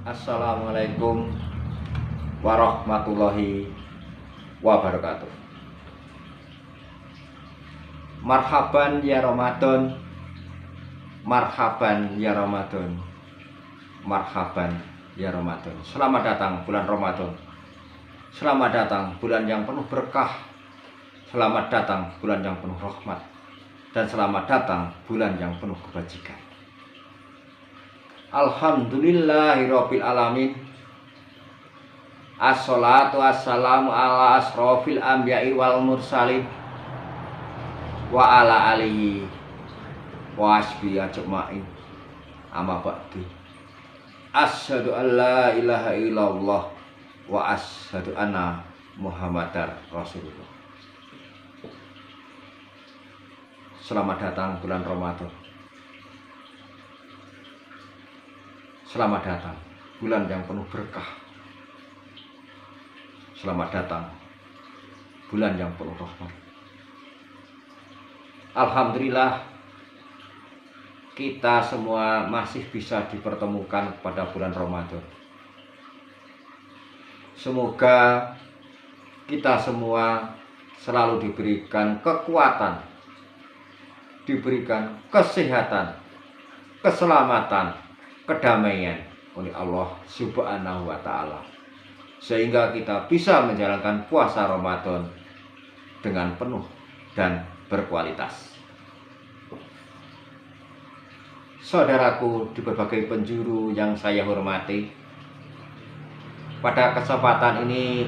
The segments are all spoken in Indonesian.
Assalamualaikum warahmatullahi wabarakatuh. Marhaban ya Ramadan, marhaban ya Ramadan, marhaban ya Ramadan. Selamat datang bulan Ramadan. Selamat datang bulan yang penuh berkah. Selamat datang bulan yang penuh rahmat. Dan selamat datang bulan yang penuh kebajikan. Alhamdulillahirabbil alamin. Assalatu wassalamu ala asrofil anbiya'i wal mursalin wa ala alihi wa asbi ajma'in. Amma ba'du. Asyhadu an la ilaha illallah wa asyhadu anna Muhammadar Rasulullah. Selamat datang bulan Ramadan. Selamat datang bulan yang penuh berkah. Selamat datang bulan yang penuh rahmat. Alhamdulillah kita semua masih bisa dipertemukan pada bulan Ramadan. Semoga kita semua selalu diberikan kekuatan, diberikan kesehatan, keselamatan, kedamaian oleh Allah Subhanahu wa Ta'ala, sehingga kita bisa menjalankan puasa Ramadan dengan penuh dan berkualitas. Saudaraku di berbagai penjuru yang saya hormati, pada kesempatan ini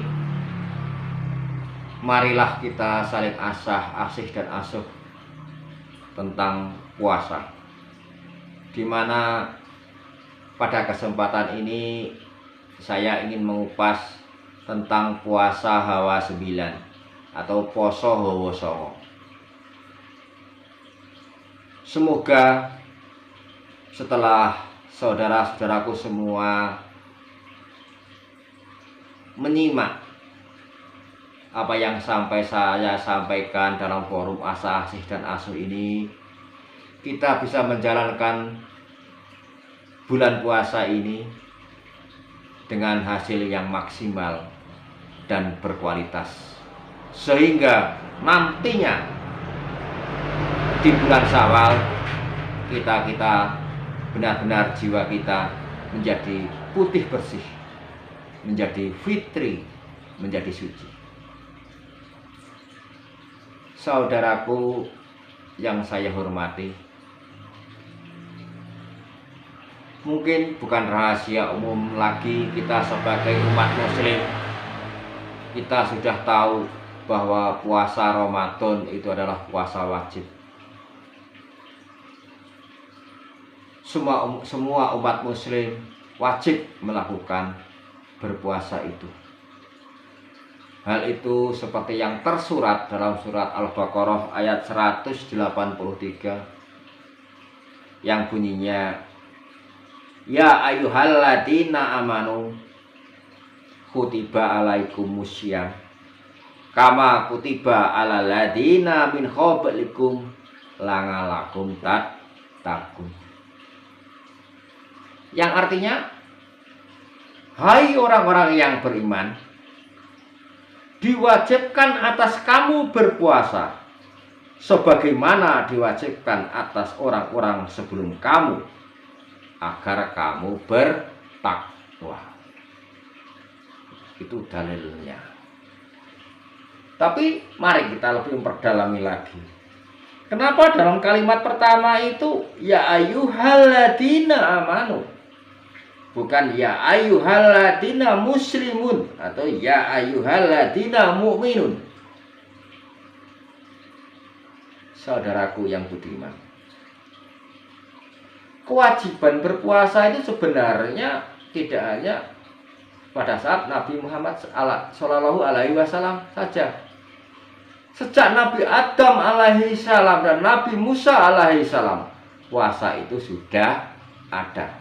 marilah kita saling asih dan asuh tentang puasa, di mana pada kesempatan ini saya ingin mengupas tentang puasa Hawa 9 atau poso Hawa 9. Semoga setelah saudara-saudaraku semua menyimak apa yang saya sampaikan dalam forum asih dan asuh ini, kita bisa menjalankan bulan puasa ini dengan hasil yang maksimal dan berkualitas, sehingga nantinya di bulan Syawal kita benar-benar jiwa kita menjadi putih bersih, menjadi fitri, menjadi suci. Saudaraku yang saya hormati, mungkin bukan rahasia umum lagi, kita sebagai umat muslim, kita sudah tahu bahwa puasa Ramadan itu adalah puasa wajib. Semua umat muslim wajib melakukan berpuasa itu. Hal itu seperti yang tersurat dalam surat Al-Baqarah ayat 183 yang bunyinya, ya ayyuhalladzina amanu kutiba alaikumussyam kama kutiba alal ladzina min qablikum la'allakum tattaqun. Yang artinya, hai orang-orang yang beriman, diwajibkan atas kamu berpuasa sebagaimana diwajibkan atas orang-orang sebelum kamu, agar kamu bertakwa. Itu dalilnya. Tapi mari kita lebih memperdalami lagi. Kenapa dalam kalimat pertama itu ya ayyuhalladzina amanu, bukan ya ayyuhalladzina muslimun atau ya ayyuhalladzina mu'minun? Saudaraku yang budiman, kewajiban berpuasa itu sebenarnya tidak hanya pada saat Nabi Muhammad Shallallahu Alaihi Wasallam saja. Sejak Nabi Adam alaihi salam dan Nabi Musa alaihi salam, puasa itu sudah ada.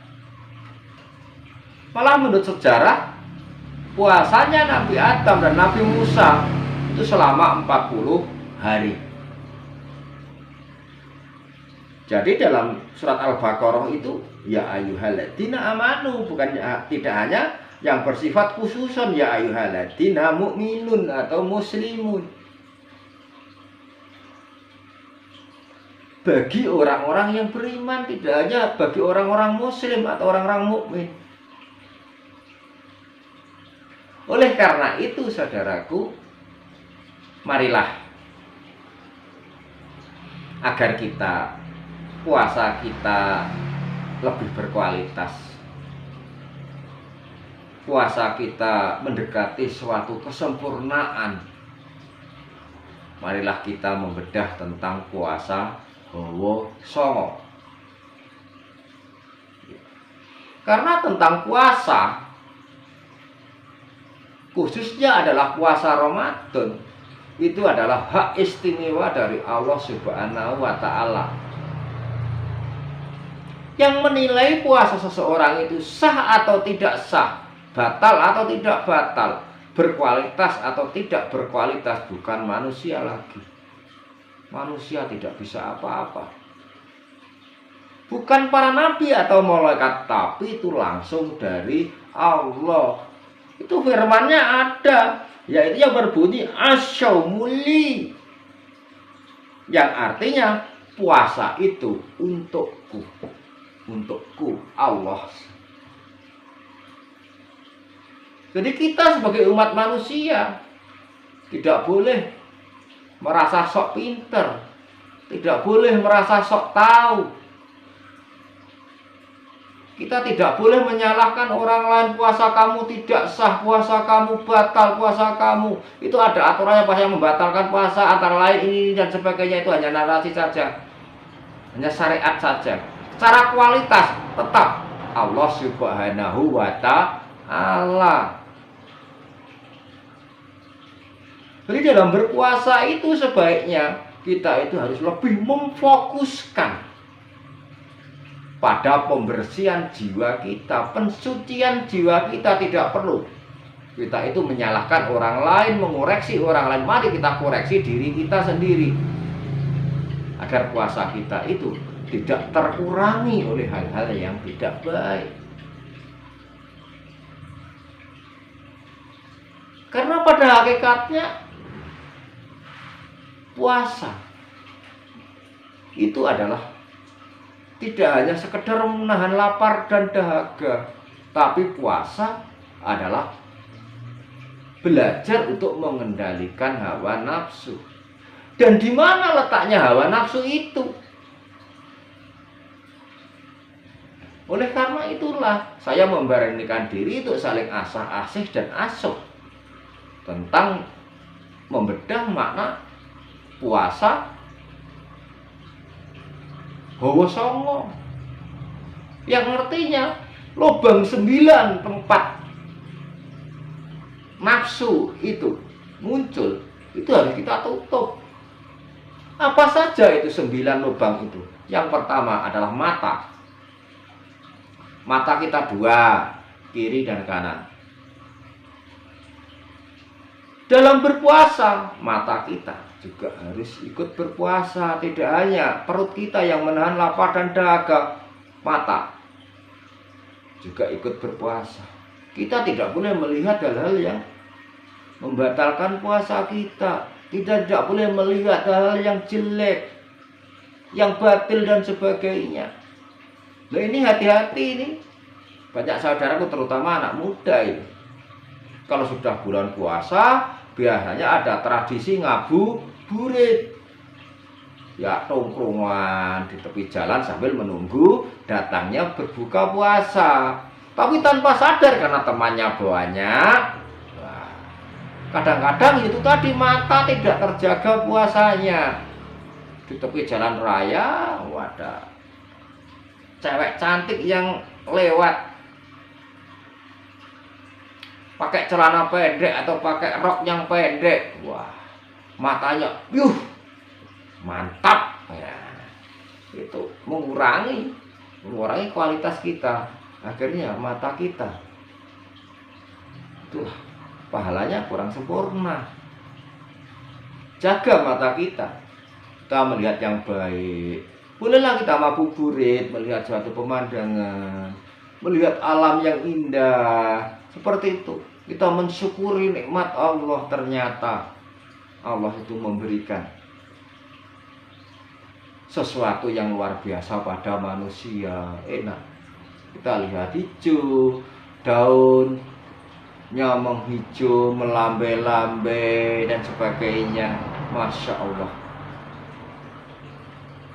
Malah menurut sejarah, puasanya Nabi Adam dan Nabi Musa itu selama 40 hari. Jadi dalam surat Al-Baqarah itu ya ayyuhalladzina amanu, bukan tidak hanya yang bersifat khususon ya ayyuhalladzina mu'minun atau muslimun. Bagi orang-orang yang beriman, tidak hanya bagi orang-orang muslim atau orang-orang mukmin. Oleh karena itu saudaraku, marilah agar puasa kita lebih berkualitas. Puasa kita mendekati suatu kesempurnaan. Marilah kita membedah tentang puasa Hawa Songo. Karena tentang puasa, khususnya adalah puasa Ramadan, itu adalah hak istimewa dari Allah Subhanahu wa Ta'ala, yang menilai puasa seseorang itu sah atau tidak sah, batal atau tidak batal, berkualitas atau tidak berkualitas, bukan manusia lagi. Manusia tidak bisa apa-apa, bukan para nabi atau malaikat, tapi itu langsung dari Allah. Itu firmannya ada, yaitu yang berbunyi asyaumuli, yang artinya puasa itu untukku Allah. Jadi kita sebagai umat manusia tidak boleh merasa sok pinter, tidak boleh merasa sok tahu. Kita tidak boleh menyalahkan orang lain, puasa kamu tidak sah, puasa kamu batal, puasa kamu. Itu ada aturannya pas yang membatalkan puasa, antara lain ini dan sebagainya. Itu hanya narasi saja, hanya syariat saja. Secara kualitas tetap Allah Subhanahu wa Ta'ala. Jadi dalam berpuasa itu sebaiknya kita itu harus lebih memfokuskan pada pembersihan jiwa kita, pensucian jiwa kita. Tidak perlu kita itu menyalahkan orang lain, mengoreksi orang lain. Mari kita koreksi diri kita sendiri, agar puasa kita itu tidak terkurangi oleh hal-hal yang tidak baik. Karena pada hakikatnya puasa itu adalah tidak hanya sekedar menahan lapar dan dahaga, tapi puasa adalah belajar untuk mengendalikan hawa nafsu. Dan di mana letaknya hawa nafsu itu? Oleh karena itulah saya memberanikan diri untuk saling asah-asih dan asuh tentang membedah makna puasa Hawa Songo, yang artinya lubang 9 tempat nafsu itu muncul, itu harus kita tutup. Apa saja itu 9 lubang itu? Yang pertama adalah mata. Mata kita 2, kiri dan kanan. Dalam berpuasa, mata kita juga harus ikut berpuasa. Tidak hanya perut kita yang menahan lapar dan dahaga, mata juga ikut berpuasa. Kita tidak boleh melihat hal-hal yang membatalkan puasa kita. Kita tidak boleh melihat hal-hal yang jelek, yang batil dan sebagainya. Nah ini hati-hati ini. Banyak saudaraku terutama anak muda ini, kalau sudah bulan puasa biasanya ada tradisi ngabuburit. Ya tongkrongan di tepi jalan sambil menunggu datangnya berbuka puasa. Tapi tanpa sadar karena temannya banyak, kadang-kadang itu tadi mata tidak terjaga puasanya. Di tepi jalan raya ada cewek cantik yang lewat pakai celana pendek atau pakai rok yang pendek. Wah, matanya mantap ya. Itu mengurangi kualitas kita. Akhirnya mata kita itu pahalanya kurang sempurna. Jaga mata kita. Kita melihat yang baik, Bolehlah kita ngabuburit, melihat suatu pemandangan, melihat alam yang indah. Seperti itu. Kita mensyukuri nikmat Allah, ternyata Allah itu memberikan sesuatu yang luar biasa pada manusia. Enak. Kita lihat hijau, daunnya menghijau, melambai-lambai dan sebagainya. Masya Allah.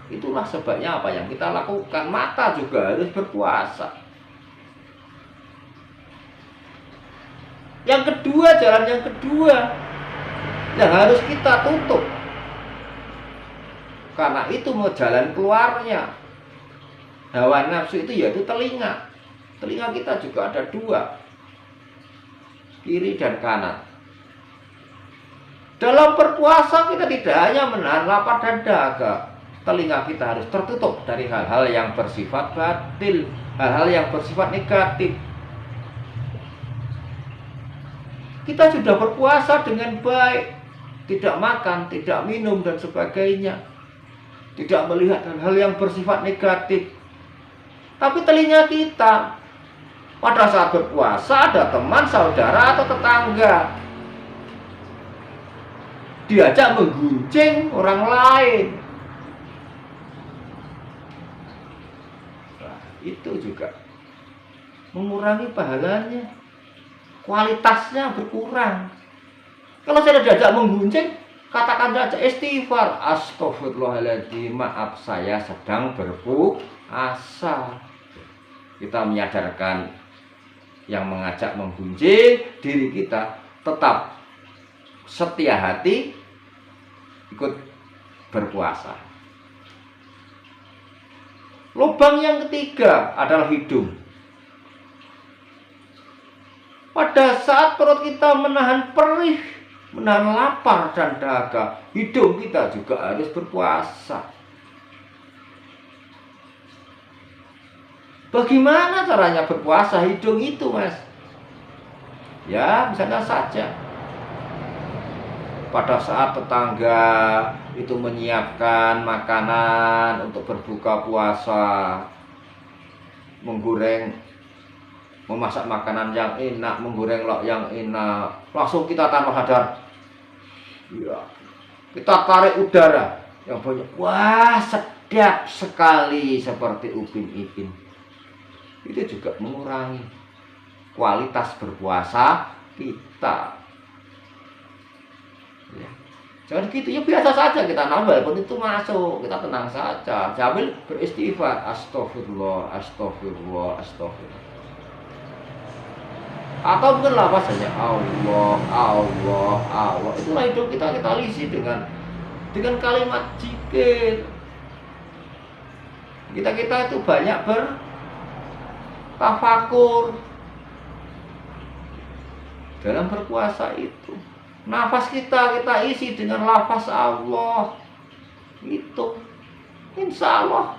Itulah sebabnya apa yang kita lakukan. Mata juga harus berpuasa. Yang kedua, jalan yang kedua yang harus kita tutup, karena itu mau jalan keluarnya hawa nafsu itu yaitu telinga. Telinga kita juga ada dua, kiri dan kanan. Dalam berpuasa kita tidak hanya menahan lapar dan dahaga. Telinga kita harus tertutup dari hal-hal yang bersifat batil, hal-hal yang bersifat negatif. Kita sudah berpuasa dengan baik, tidak makan, tidak minum dan sebagainya, tidak melihat hal-hal yang bersifat negatif. Tapi telinga kita pada saat berpuasa ada teman, saudara atau tetangga diajak mengguncing orang lain. Itu juga mengurangi pahalanya, kualitasnya berkurang. Kalau saya diajak mengguncing, katakan saja istighfar, astagfirullahaladzim, maaf saya sedang berpuasa. Kita menyadarkan yang mengajak menggunjing, diri kita tetap setia hati ikut berpuasa. Lubang yang ketiga adalah hidung. Pada saat perut kita menahan perih, menahan lapar dan dahaga, hidung kita juga harus berpuasa. Bagaimana caranya berpuasa hidung itu, Mas? Ya, misalnya saja pada saat tetangga itu menyiapkan makanan untuk berbuka puasa, menggoreng, memasak makanan yang enak, menggoreng lauk yang enak, langsung kita tanpa sadar, ya, kita tarik udara yang banyak, wah sedap sekali, seperti upin ipin. Itu juga mengurangi kualitas berpuasa kita. Ya. Jangan gitu, ya biasa saja kita nambah, pun itu masuk, kita tenang saja, sambil beristighfar, astagfirullah, astagfirullah, astagfirullah. Atau mungkin lafaz saja Allah, Allah, Allah. Itulah hidup kita isi dengan kalimat zikir. Kita itu banyak bertafakur dalam berpuasa itu. Nafas kita isi dengan lafaz Allah. Itu insya Allah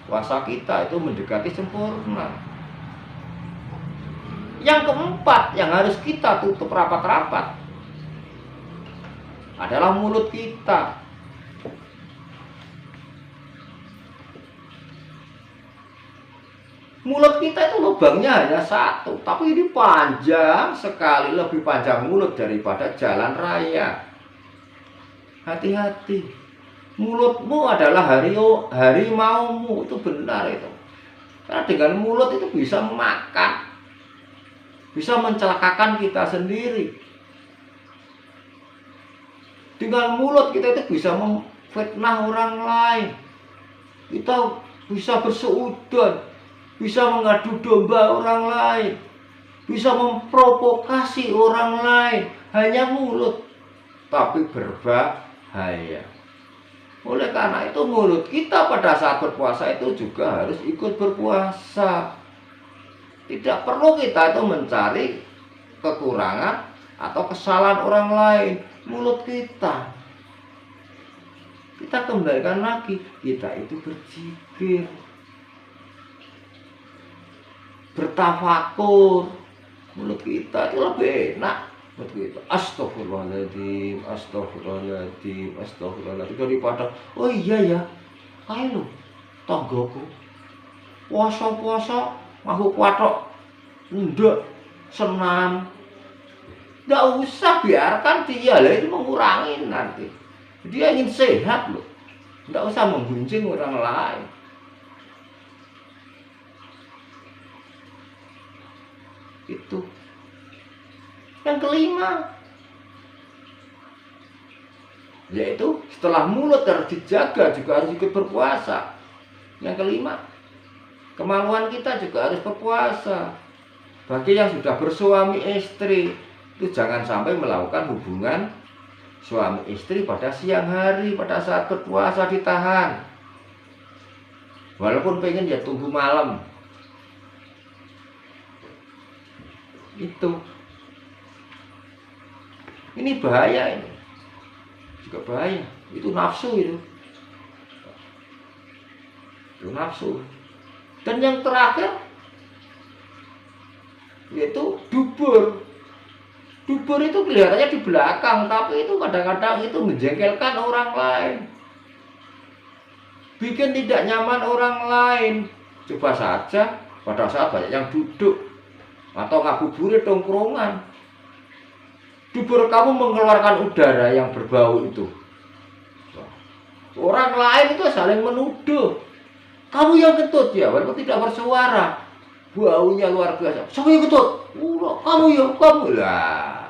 puasa kita itu mendekati sempurna. Yang keempat yang harus kita tutup rapat-rapat adalah mulut kita. Mulut kita itu lubangnya hanya satu, tapi ini panjang sekali, lebih panjang mulut daripada jalan raya. Hati-hati, mulutmu adalah harimaumu, itu benar itu. Karena dengan mulut itu bisa makan, bisa mencelakakan kita sendiri. Dengan mulut kita itu bisa memfitnah orang lain, kita bisa berseudon, bisa mengadu domba orang lain, bisa memprovokasi orang lain, hanya mulut, tapi berbahaya. Oleh karena itu mulut kita pada saat berpuasa itu juga harus ikut berpuasa. Tidak perlu kita itu mencari kekurangan atau kesalahan orang lain. Mulut kita kembalikan lagi, kita itu berzikir, bertafakur. Mulut kita itu lebih enak. Mulut kita astagfirullahaladzim, astagfirullahaladzim, astagfirullahaladzim, daripada oh iya ya, Kae lho, tanggoku. Poso-poso aku kuatok nduk senam. Nggak usah, biarkan dia lah, itu mengurangi nanti. Dia ingin sehat loh. Nggak usah menggunjing orang lain. Itu. Yang kelima, yaitu setelah mulut harus dijaga, juga harus ikut berpuasa. Yang kelima, kemaluan kita juga harus berpuasa. Bagi yang sudah bersuami istri, itu jangan sampai melakukan hubungan suami istri pada siang hari, pada saat berpuasa ditahan. Walaupun pengen ya tunggu malam. Itu. Ini bahaya ini. Juga bahaya. Itu nafsu itu. Itu nafsu. Dan yang terakhir yaitu dubur. Dubur itu kelihatannya di belakang, tapi itu kadang-kadang itu menjengkelkan orang lain, bikin tidak nyaman orang lain. Coba saja pada saat banyak yang duduk atau ngabuburit tongkrongan, dubur kamu mengeluarkan udara yang berbau itu. Orang lain itu saling menuduh. Kamu yang kentut ya, walaupun tidak bersuara. Baunya luar biasa. Siapa yang kentut? Kamu ya, kamu lah.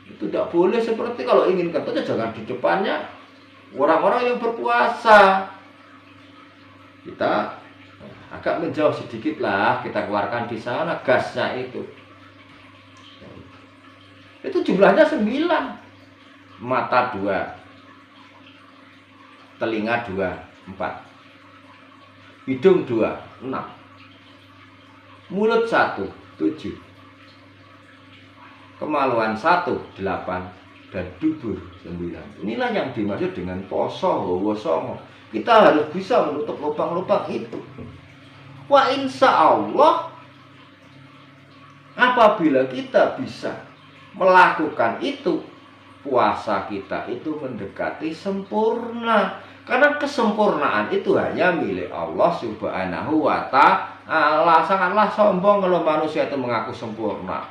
Itu tidak boleh. Seperti kalau ingin kentut, jangan di depannya orang-orang yang berpuasa. Kita agak menjauh sedikit lah. Kita keluarkan di sana gasnya itu. Itu jumlahnya 9. Mata 2, telinga 2, 4, hidung 2, 6, mulut 1, 7, kemaluan 1, 8, dan dubur 9. Inilah yang dimaksud dengan poso hawa songo. Kita harus bisa menutup lubang-lubang itu. Wah, insya Allah apabila kita bisa melakukan itu, puasa kita itu mendekati sempurna. Karena kesempurnaan itu hanya milik Allah Subhanahu wa ta'ala. Sangatlah sombong kalau manusia itu mengaku sempurna.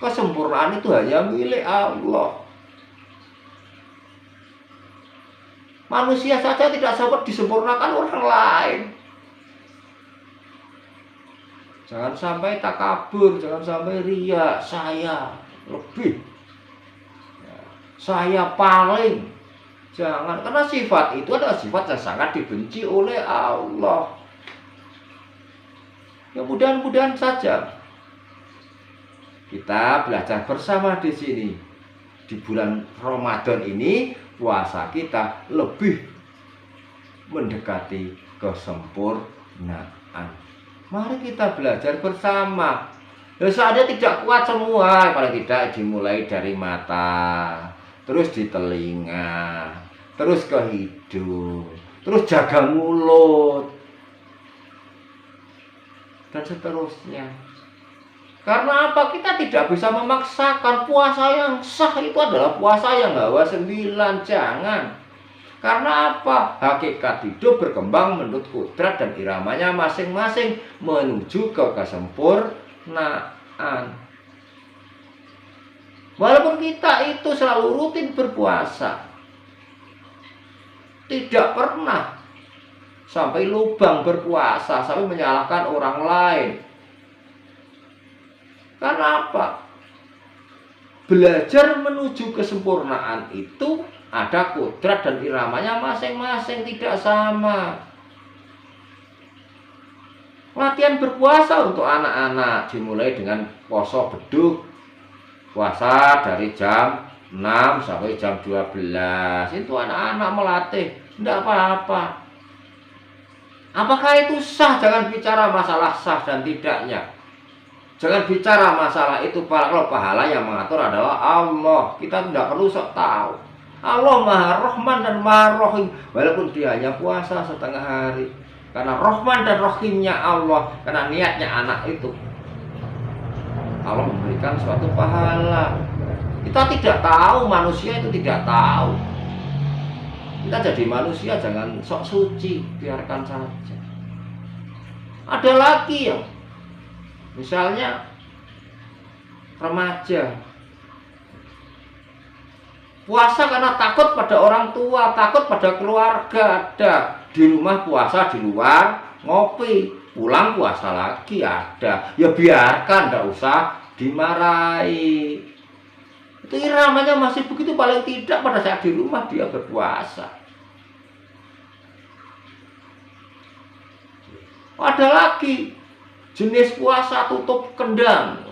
Kesempurnaan itu hanya milik Allah. Manusia saja tidak sempat disempurnakan orang lain. Jangan sampai takabur, jangan sampai ria, saya lebih, saya paling. Jangan, karena sifat itu adalah sifat yang sangat dibenci oleh Allah. Ya mudah-mudahan saja kita belajar bersama di sini. Di bulan Ramadan ini puasa kita lebih mendekati kesempurnaan. Mari kita belajar bersama. Saatnya tidak kuat semua, paling tidak dimulai dari mata, terus di telinga, terus ke hidung, terus jaga mulut, dan seterusnya. Karena apa? Kita tidak bisa memaksakan. Puasa yang sah itu adalah puasa yang hawa 9. Jangan. Karena apa? Hakikat hidup berkembang menurut kodrat dan iramanya masing-masing menuju ke kesempurnaan. Walaupun kita itu selalu rutin berpuasa, tidak pernah sampai lubang berpuasa, sampai menyalahkan orang lain. Karena apa? Belajar menuju kesempurnaan itu ada kodrat dan iramanya masing-masing, tidak sama. Latihan berpuasa untuk anak-anak dimulai dengan poso beduk. Puasa dari jam 6 sampai jam 12. Itu anak-anak melatih, tidak apa-apa. Apakah itu sah? Jangan bicara masalah sah dan tidaknya. Jangan bicara masalah itu, kalau pahala yang mengatur adalah Allah. Kita tidak perlu sok tahu. Allah Maha Rahman dan Maha Rahim. Walaupun dia hanya puasa setengah hari, karena Rahman dan Rahimnya Allah, karena niatnya anak itu, Allah memberikan suatu pahala. Kita tidak tahu, manusia itu tidak tahu. Kita jadi manusia jangan sok suci, biarkan saja. Ada lagi yang misalnya remaja puasa karena takut pada orang tua, takut pada keluarga. Ada di rumah puasa, di luar ngopi, pulang puasa lagi. Ada, ya biarkan, tidak usah dimarahi. Itu iramanya masih begitu, paling tidak pada saat di rumah dia berpuasa. Ada lagi jenis puasa tutup kendang.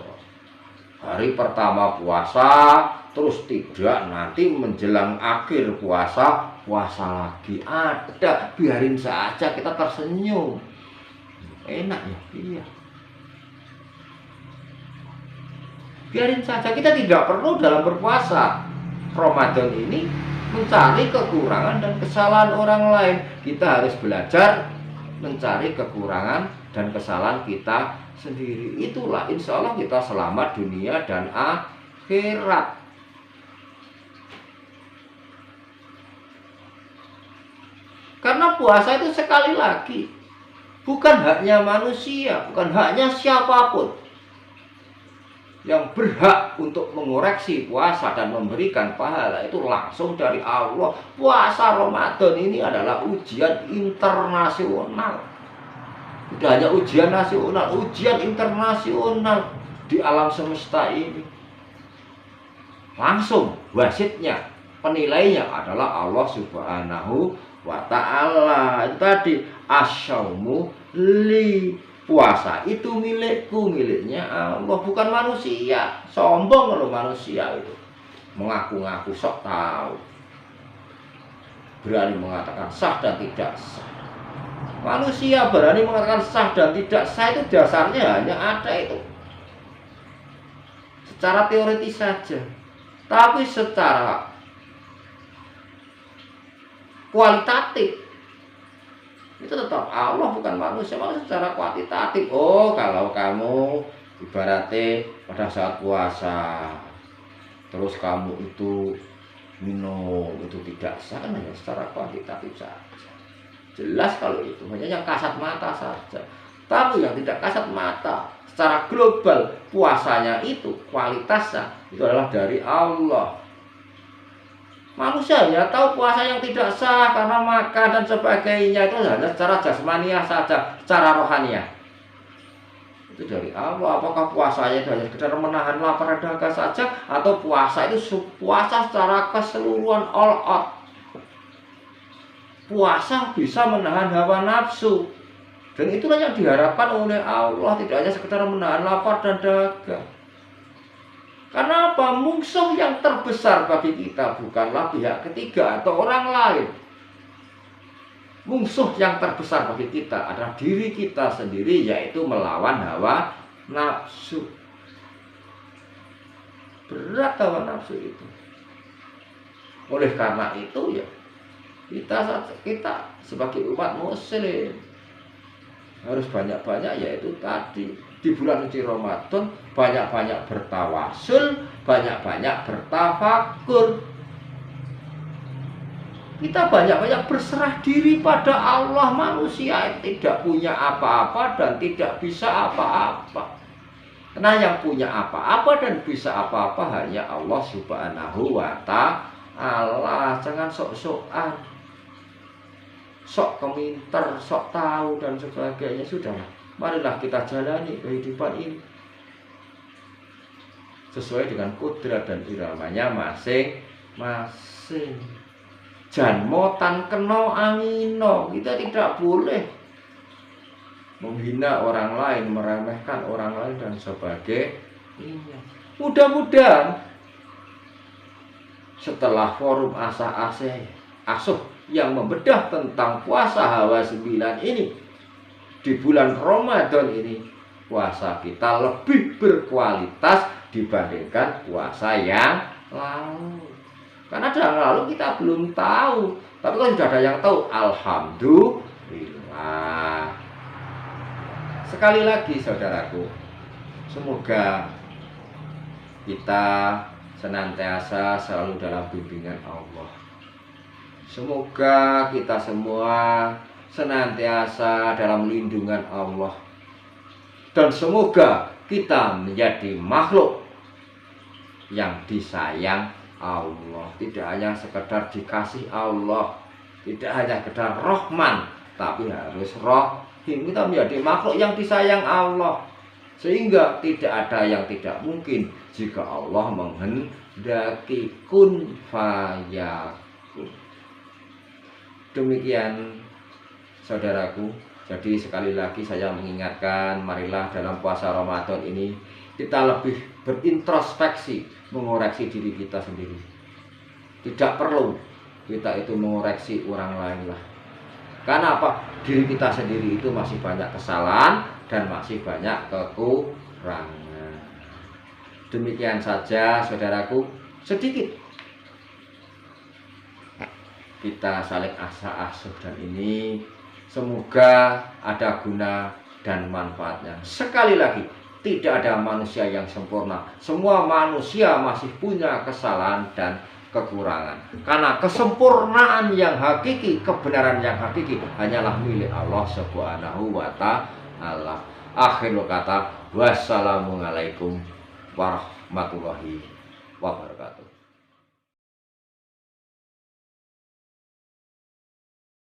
Hari pertama puasa, terus tidak, nanti menjelang akhir puasa, puasa lagi. Ada, biarin saja, kita tersenyum. Enak ya, iya. Biarin saja, kita tidak perlu dalam berpuasa Ramadan ini mencari kekurangan dan kesalahan orang lain. Kita harus belajar mencari kekurangan dan kesalahan kita sendiri. Itulah insya Allah kita selamat dunia dan akhirat. Karena puasa itu sekali lagi bukan haknya manusia, bukan haknya siapapun yang berhak untuk mengoreksi puasa dan memberikan pahala itu langsung dari Allah. Puasa Ramadan ini adalah ujian internasional. Tidak hanya ujian nasional, ujian internasional di alam semesta ini. Langsung wasitnya, penilainya adalah Allah Subhanahu wa ta'ala. Itu tadi asyaumu li, puasa itu milikku, miliknya Allah, bukan manusia. Sombong kalau manusia itu mengaku-ngaku sok tahu, berani mengatakan sah dan tidak sah. Manusia berani mengatakan sah dan tidak sah itu dasarnya hanya ada itu secara teoritis saja, tapi secara kualitatif itu tetap Allah, bukan manusia. Malah secara kuantitatif, oh kalau kamu ibaratnya pada saat puasa terus kamu itu minum, itu tidak sah, kan hanya secara kuantitatif saja. Jelas kalau itu hanya yang kasat mata saja. Tapi yang tidak kasat mata, secara global puasanya itu kualitasnya itu adalah dari Allah. Manusia ya tahu puasa yang tidak sah karena makan dan sebagainya itu hanya secara jasmania saja, secara rohania itu dari Allah. Apakah puasanya itu hanya sekedar menahan lapar dan dahaga saja, atau puasa itu puasa secara keseluruhan, all out. Puasa bisa menahan hawa nafsu, dan itulah yang diharapkan oleh Allah, tidak hanya sekedar menahan lapar dan dahaga. Karena apa? Musuh yang terbesar bagi kita bukanlah pihak ketiga atau orang lain. Musuh yang terbesar bagi kita adalah diri kita sendiri, yaitu melawan hawa nafsu. Berat hawa nafsu itu. Oleh karena itu ya kita sebagai umat muslim harus banyak-banyak, yaitu tadi di bulan suci Ramadan banyak-banyak bertawasul, banyak-banyak bertafakur. Kita banyak-banyak berserah diri pada Allah. Manusia tidak punya apa-apa dan tidak bisa apa-apa. Karena yang punya apa-apa dan bisa apa-apa hanya Allah Subhanahu wa ta'ala. Jangan sok-sokan, sok keminter, sok tahu dan sebagainya. Sudah, marilah kita jalani kehidupan ini sesuai dengan kodrat dan iramanya masing-masing. Janmotan keno angino, kita tidak boleh menghina orang lain, meremehkan orang lain dan sebagainya. Mudah-mudahan setelah forum asuh yang membedah tentang puasa hawa 9 ini, di bulan Ramadan ini puasa kita lebih berkualitas dibandingkan puasa yang lalu. Karena yang lalu kita belum tahu, tapi kalau sudah ada yang tahu, alhamdulillah. Sekali lagi saudaraku, semoga kita senantiasa selalu dalam bimbingan Allah. Semoga kita semua senantiasa dalam lindungan Allah, dan semoga kita menjadi makhluk yang disayang Allah. Tidak hanya sekedar dikasih Allah, tidak hanya sekedar Rahman, tapi harus Rahim. Kita menjadi makhluk yang disayang Allah, sehingga tidak ada yang tidak mungkin jika Allah menghendaki. Kun fayakun. Demikian saudaraku. Jadi sekali lagi saya mengingatkan, marilah dalam puasa Ramadan ini kita lebih berintrospeksi, mengoreksi diri kita sendiri. Tidak perlu kita itu mengoreksi orang lain lah. Karena apa? Diri kita sendiri itu masih banyak kesalahan dan masih banyak kekurangan. Demikian saja saudaraku, sedikit kita saling asuh dan ini semoga ada guna dan manfaatnya. Sekali lagi, tidak ada manusia yang sempurna. Semua manusia masih punya kesalahan dan kekurangan. Karena kesempurnaan yang hakiki, kebenaran yang hakiki hanyalah milik Allah Subhanahu wa ta'ala. Akhirul kata, wassalamualaikum warahmatullahi wabarakatuh.